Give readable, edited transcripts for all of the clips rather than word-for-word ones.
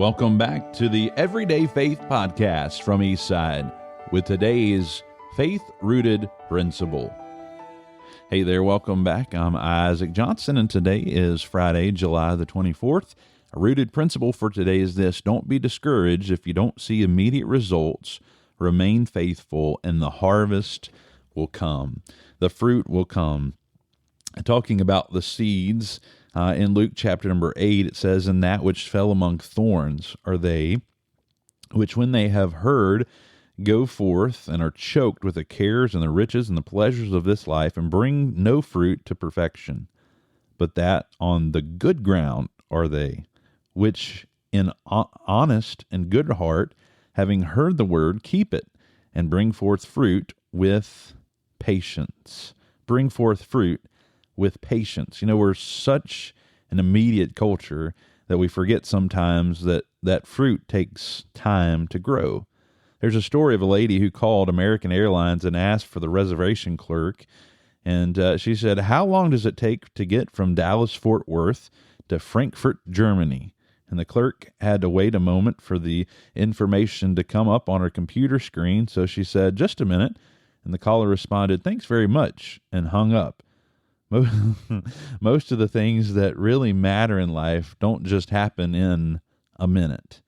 Welcome back to the Everyday Faith Podcast from Eastside with today's faith-rooted principle. Hey there, welcome back. I'm Isaac Johnson, and today is Friday, July the 24th. A rooted principle for today is this: don't be discouraged if you don't see immediate results. Remain faithful, and the harvest will come. The fruit will come. Talking about the seeds, in Luke chapter number 8, it says, "And that which fell among thorns are they, which when they have heard, go forth and are choked with the cares and the riches and the pleasures of this life, and bring no fruit to perfection. But that on the good ground are they, which in honest and good heart, having heard the word, keep it, and bring forth fruit with patience." Bring forth fruit with patience. You know, we're such an immediate culture that we forget sometimes that fruit takes time to grow. There's a story of a lady who called American Airlines and asked for the reservation clerk, and she said, "How long does it take to get from Dallas-Fort Worth to Frankfurt, Germany?" And the clerk had to wait a moment for the information to come up on her computer screen, so she said, "Just a minute," and the caller responded, "Thanks very much," and hung up. Most of the things that really matter in life don't just happen in a minute.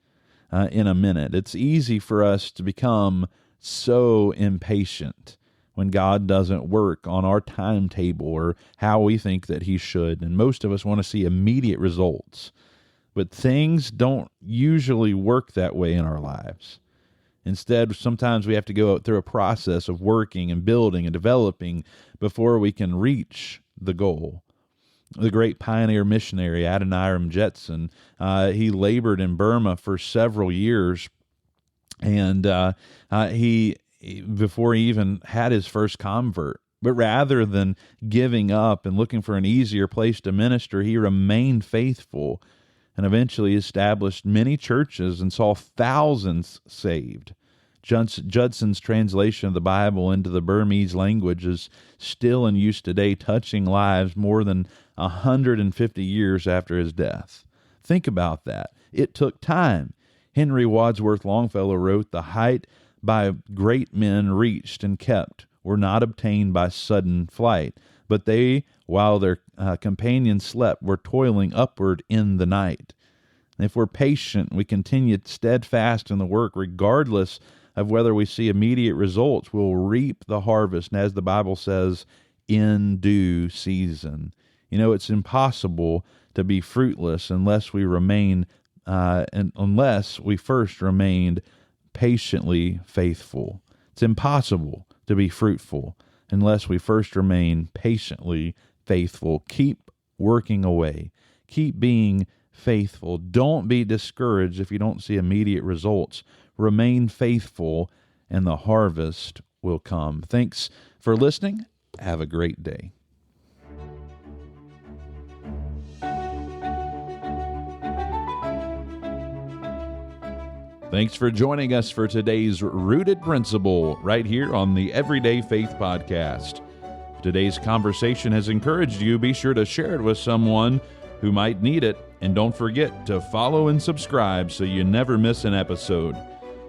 It's easy for us to become so impatient when God doesn't work on our timetable or how we think that he should. And most of us want to see immediate results. But things don't usually work that way in our lives. Instead, sometimes we have to go through a process of working and building and developing before we can reach the goal. The great pioneer missionary Adoniram Judson, he labored in Burma for several years, and he before he even had his first convert. But rather than giving up and looking for an easier place to minister, he remained faithful and eventually established many churches and saw thousands saved. Judson's translation of the Bible into the Burmese language is still in use today, touching lives more than 150 years after his death. Think about that. It took time. Henry Wadsworth Longfellow wrote, "The height by great men reached and kept were not obtained by sudden flight, but they, while their companions slept, were toiling upward in the night." And if we're patient, we continue steadfast in the work, regardless of whether we see immediate results, we'll reap the harvest, and as the Bible says, in due season. You know, it's impossible to be fruitless unless we first remained patiently faithful. It's impossible to be fruitful unless we first remain patiently faithful. Keep working away. Keep being faithful. Don't be discouraged if you don't see immediate results. Remain faithful, and the harvest will come. Thanks for listening. Have a great day. Thanks for joining us for today's Rooted Principle right here on the Everyday Faith Podcast. If today's conversation has encouraged you, be sure to share it with someone who might need it, and don't forget to follow and subscribe so you never miss an episode.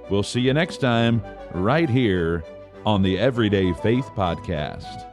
We'll see you next time right here on the Everyday Faith Podcast.